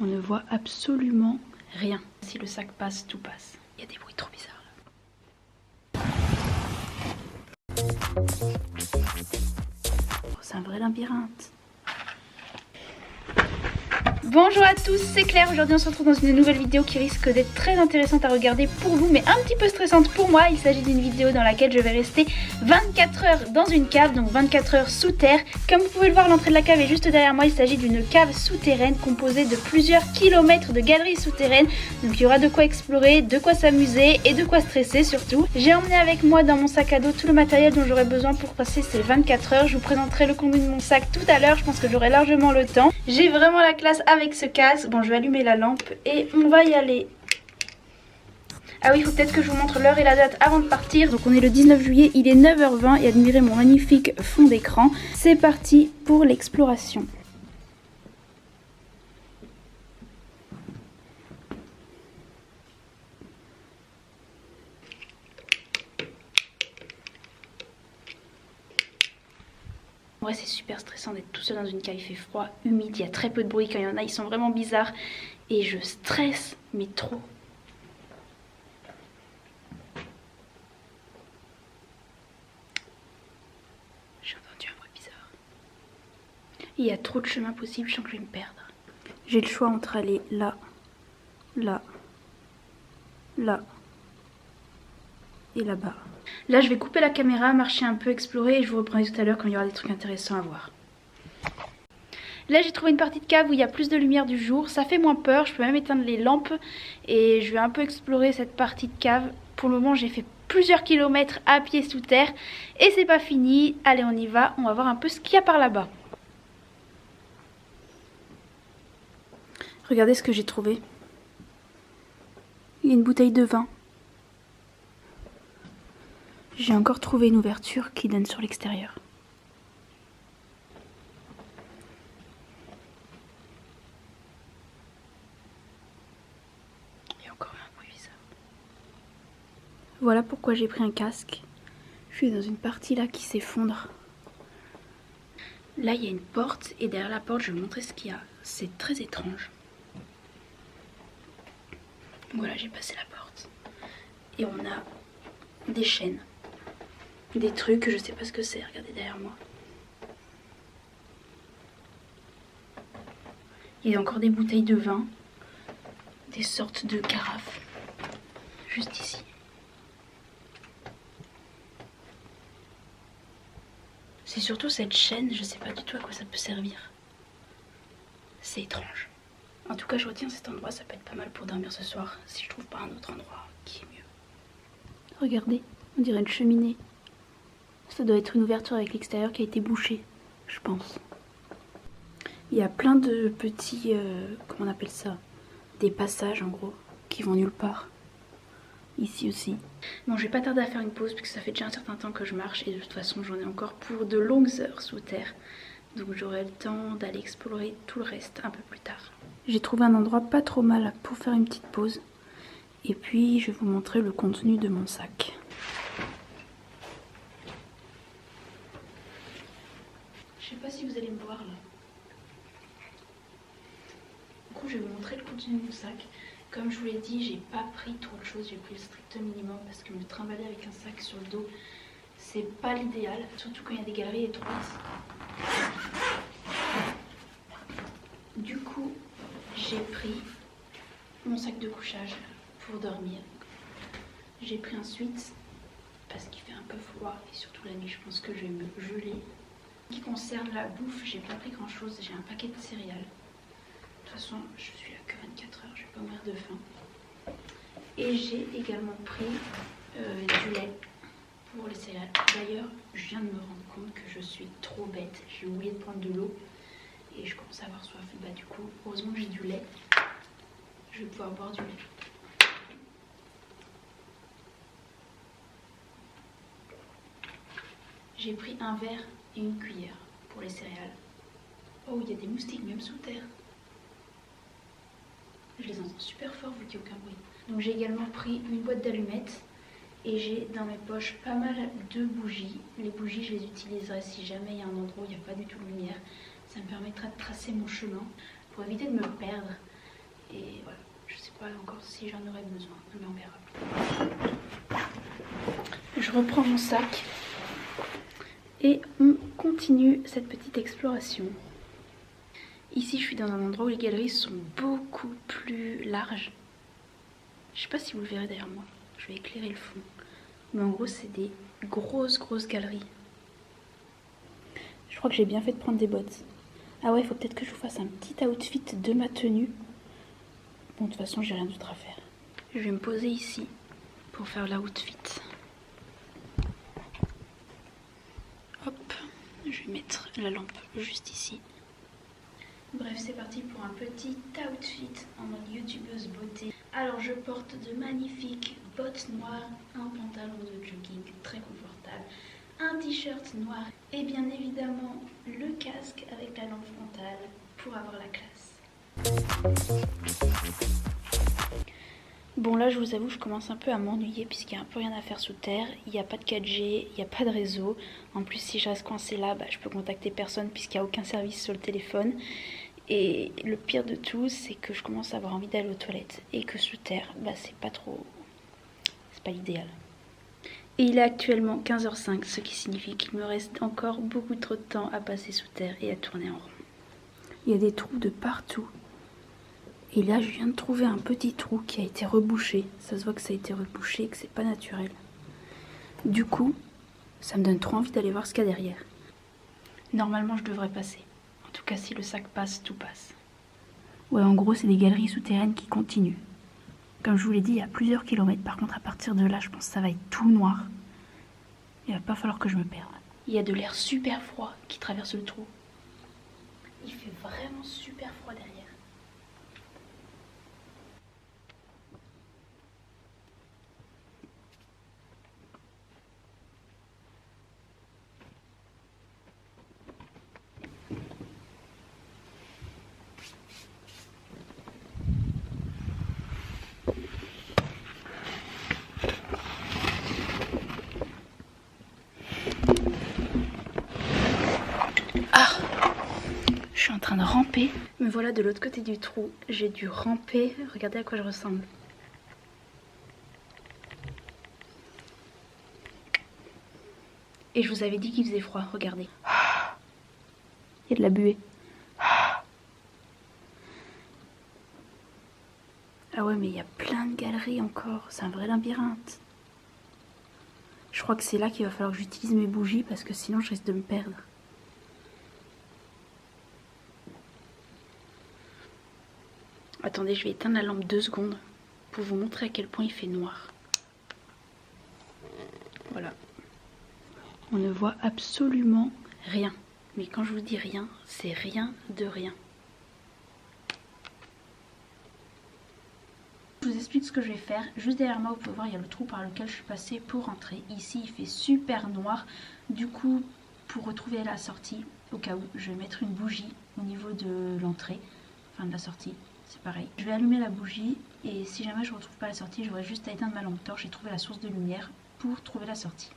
On ne voit absolument rien. Si le sac passe, tout passe. Il y a des bruits trop bizarres là. Oh, c'est un vrai labyrinthe. Bonjour à tous, c'est Claire. Aujourd'hui on se retrouve dans une nouvelle vidéo qui risque d'être très intéressante à regarder pour vous, mais un petit peu stressante pour moi. Il s'agit d'une vidéo dans laquelle je vais rester 24 heures dans une cave, donc 24 heures sous terre. Comme vous pouvez le voir, l'entrée de la cave est juste derrière moi. Il s'agit d'une cave souterraine composée de plusieurs kilomètres de galeries souterraines. Donc il y aura de quoi explorer, de quoi s'amuser et de quoi stresser surtout. J'ai emmené avec moi dans mon sac à dos tout le matériel dont j'aurai besoin pour passer ces 24 heures. Je vous présenterai le contenu de mon sac tout à l'heure, je pense que j'aurai largement le temps. J'ai vraiment la classe avec ce casque. Bon, je vais allumer la lampe et on va y aller. Ah oui, il faut peut-être que je vous montre l'heure et la date avant de partir. Donc on est le 19 juillet, il est 9h20 et admirez mon magnifique fond d'écran. C'est parti pour l'exploration. En vrai, c'est super stressant d'être tout seul dans une cave, il fait froid, humide, il y a très peu de bruit. Quand il y en a, ils sont vraiment bizarres et je stresse, mais trop. J'ai entendu un bruit bizarre. Il y a trop de chemins possibles, je sens que je vais me perdre. J'ai le choix entre aller là, là, là et là-bas. Là, je vais couper la caméra, marcher un peu, explorer et je vous reprendrai tout à l'heure quand il y aura des trucs intéressants à voir. Là, j'ai trouvé une partie de cave où il y a plus de lumière du jour. Ça fait moins peur, je peux même éteindre les lampes et je vais un peu explorer cette partie de cave. Pour le moment, j'ai fait plusieurs kilomètres à pied sous terre et c'est pas fini. Allez, on y va, on va voir un peu ce qu'il y a par là-bas. Regardez ce que j'ai trouvé. Il y a une bouteille de vin. J'ai encore trouvé une ouverture qui donne sur l'extérieur. Il y a encore un bruit bizarre. Voilà pourquoi j'ai pris un casque. Je suis dans une partie là qui s'effondre. Là, il y a une porte et derrière la porte, je vais vous montrer ce qu'il y a. C'est très étrange. Voilà, j'ai passé la porte. Et on a des chaînes. Des trucs, je sais pas ce que c'est, regardez derrière moi. Il y a encore des bouteilles de vin, des sortes de carafes, juste ici. C'est surtout cette chaîne, je sais pas du tout à quoi ça peut servir. C'est étrange. En tout cas, je retiens cet endroit, ça peut être pas mal pour dormir ce soir, si je trouve pas un autre endroit qui est mieux. Regardez, on dirait une cheminée. Ça doit être une ouverture avec l'extérieur qui a été bouchée, je pense. Il y a plein de petits, comment on appelle ça, des passages en gros, qui vont nulle part. Ici aussi. Bon, je vais pas tarder à faire une pause puisque ça fait déjà un certain temps que je marche et de toute façon j'en ai encore pour de longues heures sous terre. Donc j'aurai le temps d'aller explorer tout le reste un peu plus tard. J'ai trouvé un endroit pas trop mal pour faire une petite pause. Et puis je vais vous montrer le contenu de mon sac. Je sais pas si vous allez me voir là. Du coup, je vais vous montrer le contenu de mon sac. Comme je vous l'ai dit, j'ai pas pris trop de choses, j'ai pris le strict minimum parce que me trimballer avec un sac sur le dos, c'est pas l'idéal, surtout quand il y a des galeries étroites. Du coup, j'ai pris mon sac de couchage pour dormir. J'ai pris un sweat parce qu'il fait un peu froid et surtout la nuit, je pense que je vais me geler. En ce qui concerne la bouffe, j'ai pas pris grand chose, j'ai un paquet de céréales. De toute façon, je suis là que 24 heures, je vais pas mourir de faim. Et j'ai également pris du lait pour les céréales. D'ailleurs, je viens de me rendre compte que je suis trop bête. J'ai oublié de prendre de l'eau et je commence à avoir soif. Bah du coup, heureusement que j'ai du lait. Je vais pouvoir boire du lait. J'ai pris un verre et une cuillère pour les céréales. Oh, il y a des moustiques même sous terre. Je les entends super fort vu qu'il n'y a aucun bruit. Donc j'ai également pris une boîte d'allumettes et j'ai dans mes poches pas mal de bougies. Les bougies, je les utiliserai si jamais il y a un endroit où il n'y a pas du tout de lumière. Ça me permettra de tracer mon chemin pour éviter de me perdre. Et voilà, je sais pas encore si j'en aurai besoin, mais on verra. Je reprends mon sac et on continue cette petite exploration. Ici je suis dans un endroit où les galeries sont beaucoup plus larges. Je sais pas si vous le verrez derrière moi, je vais éclairer le fond. Mais en gros c'est des grosses galeries. Je crois que j'ai bien fait de prendre des bottes. Ah ouais, il faut peut-être que je vous fasse un petit outfit de ma tenue. Bon, de toute façon, j'ai rien d'autre à faire. Je vais me poser ici pour faire l'outfit. Hop, je vais mettre la lampe juste ici. Bref, c'est parti pour un petit outfit en mode youtubeuse beauté. Alors, je porte de magnifiques bottes noires, un pantalon de jogging très confortable, un t-shirt noir et bien évidemment le casque avec la lampe frontale pour avoir la classe. Bon là je vous avoue je commence un peu à m'ennuyer puisqu'il n'y a un peu rien à faire sous terre, il n'y a pas de 4G, il n'y a pas de réseau. En plus si je reste coincée là, je peux contacter personne puisqu'il n'y a aucun service sur le téléphone. Et le pire de tout c'est que je commence à avoir envie d'aller aux toilettes et que sous terre c'est pas trop... c'est pas l'idéal. Et il est actuellement 15h05, ce qui signifie qu'il me reste encore beaucoup trop de temps à passer sous terre et à tourner en rond. Il y a des trous de partout. Et là, je viens de trouver un petit trou qui a été rebouché. Ça se voit que ça a été rebouché et que c'est pas naturel. Du coup, ça me donne trop envie d'aller voir ce qu'il y a derrière. Normalement, je devrais passer. En tout cas, si le sac passe, tout passe. Ouais, en gros, c'est des galeries souterraines qui continuent. Comme je vous l'ai dit, il y a plusieurs kilomètres. Par contre, à partir de là, je pense que ça va être tout noir. Il va pas falloir que je me perde. Il y a de l'air super froid qui traverse le trou. Il fait vraiment super froid derrière. Je suis en train de ramper. Me voilà de l'autre côté du trou. J'ai dû ramper. Regardez à quoi je ressemble. Et je vous avais dit qu'il faisait froid. Regardez. Il y a de la buée. Ah ouais, mais il y a plein de galeries encore. C'est un vrai labyrinthe. Je crois que c'est là qu'il va falloir que j'utilise mes bougies parce que sinon je risque de me perdre. Attendez, je vais éteindre la lampe 2 secondes pour vous montrer à quel point il fait noir. Voilà. On ne voit absolument rien. Mais quand je vous dis rien, c'est rien de rien. Je vous explique ce que je vais faire. Juste derrière moi, vous pouvez voir, il y a le trou par lequel je suis passée pour rentrer. Ici, il fait super noir. Du coup, pour retrouver la sortie, au cas où, je vais mettre une bougie au niveau de l'entrée, enfin de la sortie. C'est pareil. Je vais allumer la bougie et si jamais je ne retrouve pas la sortie, j'aurai juste à éteindre ma lampe torche et trouver la source de lumière pour trouver la sortie.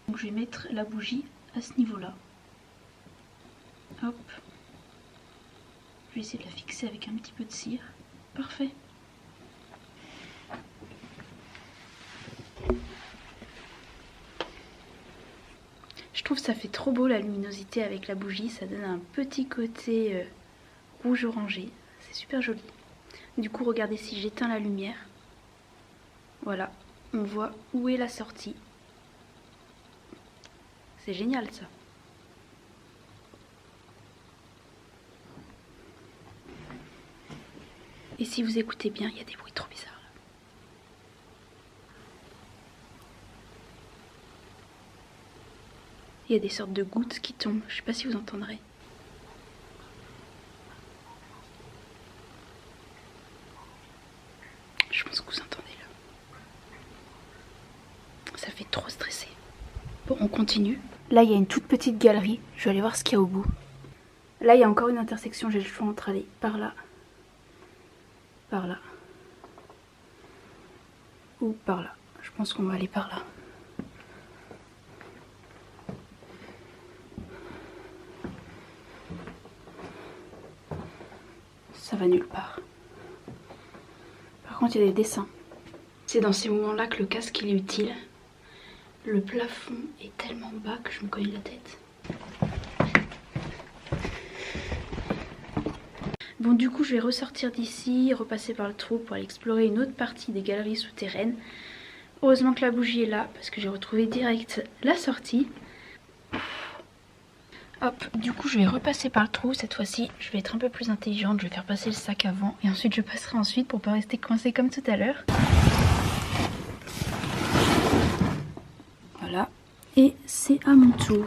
Donc je vais mettre la bougie à ce niveau-là. Hop. Je vais essayer de la fixer avec un petit peu de cire. Parfait. Je trouve que ça fait trop beau la luminosité avec la bougie, ça donne un petit côté rouge orangé, c'est super joli. Du coup regardez, si j'éteins la lumière, voilà, on voit où est la sortie. C'est génial ça. Et si vous écoutez bien, il y a des bruits trop bizarres. Il y a des sortes de gouttes qui tombent, je sais pas si vous entendrez. Je pense que vous entendez là. Ça fait trop stresser. Bon, on continue. Là, il y a une toute petite galerie. Je vais aller voir ce qu'il y a au bout. Là, il y a encore une intersection. J'ai le choix entre aller par là, ou par là. Je pense qu'on va aller par là. va nulle part. Par contre, il y a des dessins. C'est dans ces moments-là que le casque il est utile. Le plafond est tellement bas que je me cogne la tête. Bon, du coup, je vais ressortir d'ici, repasser par le trou pour aller explorer une autre partie des galeries souterraines. Heureusement que la bougie est là parce que j'ai retrouvé direct la sortie. Hop, du coup je vais repasser par le trou. Cette fois-ci je vais être un peu plus intelligente. Je vais faire passer le sac avant et ensuite je passerai ensuite pour pas rester coincée comme tout à l'heure. Voilà, et c'est à mon tour.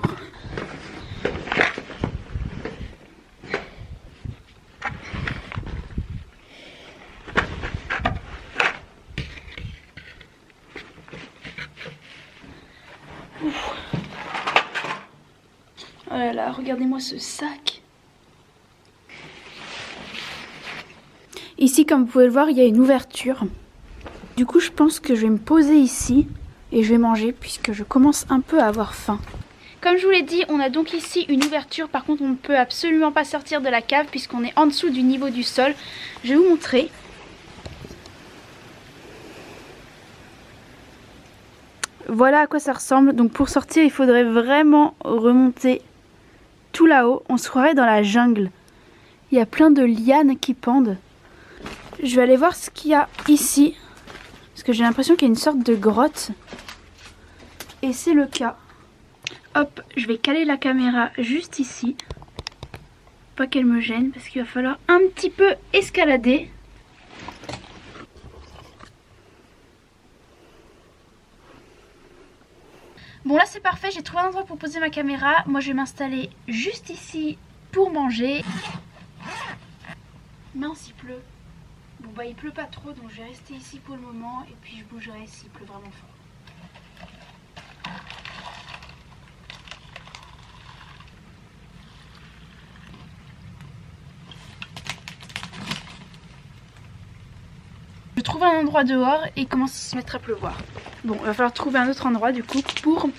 Oh là là, regardez-moi ce sac. Ici, comme vous pouvez le voir, il y a une ouverture. Du coup, je pense que je vais me poser ici et je vais manger puisque je commence un peu à avoir faim. Comme je vous l'ai dit, on a donc ici une ouverture. Par contre, on ne peut absolument pas sortir de la cave puisqu'on est en dessous du niveau du sol. Je vais vous montrer. Voilà à quoi ça ressemble. Donc pour sortir, il faudrait vraiment remonter tout là-haut. On se croirait dans la jungle. Il y a plein de lianes qui pendent. Je vais aller voir ce qu'il y a ici. Parce que j'ai l'impression qu'il y a une sorte de grotte. Et c'est le cas. Hop, je vais caler la caméra juste ici. Pas qu'elle me gêne parce qu'il va falloir un petit peu escalader. Bon là c'est parfait, j'ai trouvé un endroit pour poser ma caméra. Moi je vais m'installer juste ici pour manger. Mince, il pleut. Bon bah il pleut pas trop donc je vais rester ici pour le moment et puis je bougerai s'il pleut vraiment fort. Je trouve un endroit dehors et il commence à se mettre à pleuvoir. Bon, il va falloir trouver un autre endroit du coup pour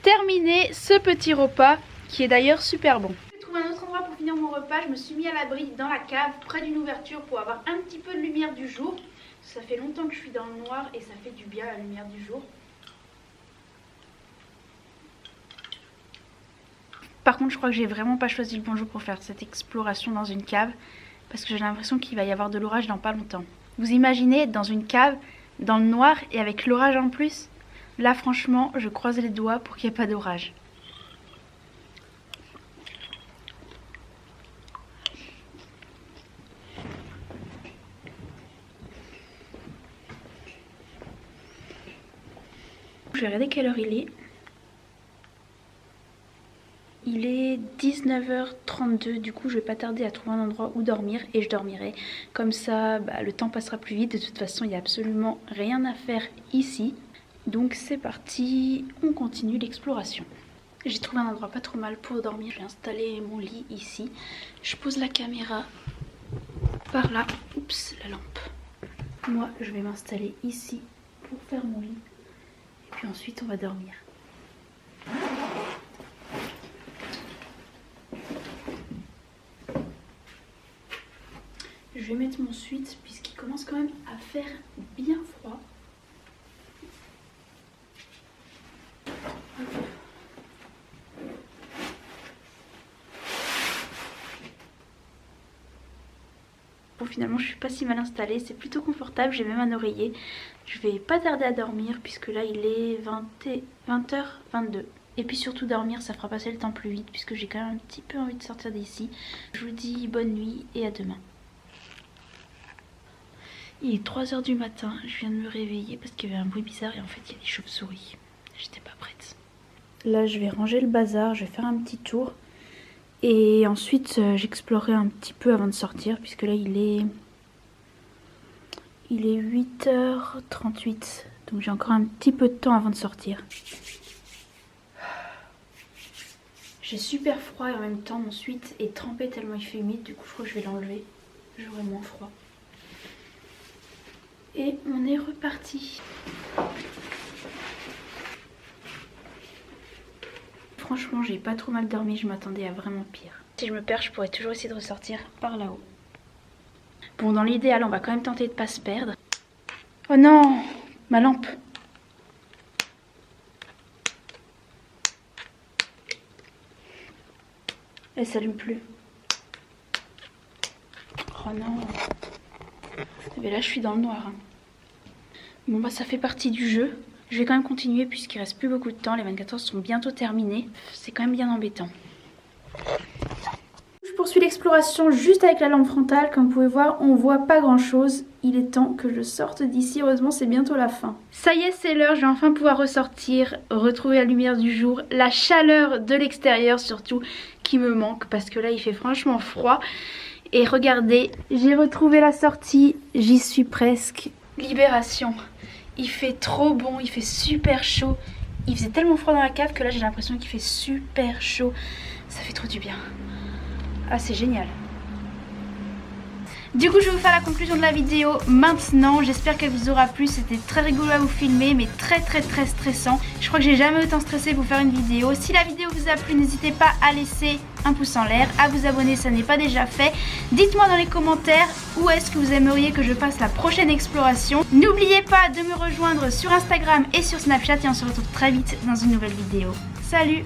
terminer ce petit repas qui est d'ailleurs super bon. J'ai trouvé un autre endroit pour finir mon repas. Je me suis mis à l'abri dans la cave près d'une ouverture pour avoir un petit peu de lumière du jour. Ça fait longtemps que je suis dans le noir et ça fait du bien la lumière du jour. Par contre, je crois que j'ai vraiment pas choisi le bon jour pour faire cette exploration dans une cave parce que j'ai l'impression qu'il va y avoir de l'orage dans pas longtemps. Vous imaginez être dans une cave, dans le noir et avec l'orage en plus? Là franchement, je croise les doigts pour qu'il n'y ait pas d'orage. Je vais regarder quelle heure il est. Il est 19h32, du coup je vais pas tarder à trouver un endroit où dormir et je dormirai. Comme ça, le temps passera plus vite. De toute façon, il n'y a absolument rien à faire ici. Donc c'est parti, on continue l'exploration. J'ai trouvé un endroit pas trop mal pour dormir. Je vais installer mon lit ici. Je pose la caméra par là. Oups, la lampe. Moi, je vais m'installer ici pour faire mon lit. Et puis ensuite, on va dormir. Je vais mettre mon sweat puisqu'il commence quand même à faire bien froid. Bon, finalement je suis pas si mal installée, c'est plutôt confortable, j'ai même un oreiller. Je vais pas tarder à dormir puisque là il est 20h22. Et puis surtout dormir, ça fera passer le temps plus vite puisque j'ai quand même un petit peu envie de sortir d'ici. Je vous dis bonne nuit et à demain. Il est 3h du matin, je viens de me réveiller parce qu'il y avait un bruit bizarre et en fait il y a des chauves-souris. J'étais pas prête. Là je vais ranger le bazar, je vais faire un petit tour. Et ensuite j'explorerai un petit peu avant de sortir puisque là il est 8h38. Donc j'ai encore un petit peu de temps avant de sortir. J'ai super froid et en même temps mon sweat est trempé tellement il fait humide. Du coup je crois que je vais l'enlever, j'aurai moins froid. Et on est reparti. Franchement, j'ai pas trop mal dormi, je m'attendais à vraiment pire. Si je me perds, je pourrais toujours essayer de ressortir par là-haut. Bon, dans l'idéal, on va quand même tenter de pas se perdre. Oh non, ma lampe. Elle s'allume plus. Oh non. Mais là, je suis dans le noir. Bon, bah, ça fait partie du jeu. Je vais quand même continuer puisqu'il reste plus beaucoup de temps. Les 24 heures sont bientôt terminées. C'est quand même bien embêtant. Je poursuis l'exploration juste avec la lampe frontale. Comme vous pouvez voir, on voit pas grand chose. Il est temps que je sorte d'ici. Heureusement, c'est bientôt la fin. Ça y est, c'est l'heure. Je vais enfin pouvoir ressortir, retrouver la lumière du jour, la chaleur de l'extérieur surtout qui me manque parce que là, il fait franchement froid. Et regardez, j'ai retrouvé la sortie. J'y suis presque. Libération. Il fait trop bon, il fait super chaud. Il faisait tellement froid dans la cave que là, j'ai l'impression qu'il fait super chaud. Ça fait trop du bien. Ah, c'est génial. Du coup, je vais vous faire la conclusion de la vidéo maintenant. J'espère qu'elle vous aura plu. C'était très rigolo à vous filmer, mais très stressant. Je crois que j'ai jamais autant stressé pour faire une vidéo. Si la vidéo vous a plu, n'hésitez pas à laisser un pouce en l'air, à vous abonner si ça n'est pas déjà fait. Dites-moi dans les commentaires où est-ce que vous aimeriez que je fasse la prochaine exploration. N'oubliez pas de me rejoindre sur Instagram et sur Snapchat et on se retrouve très vite dans une nouvelle vidéo. Salut!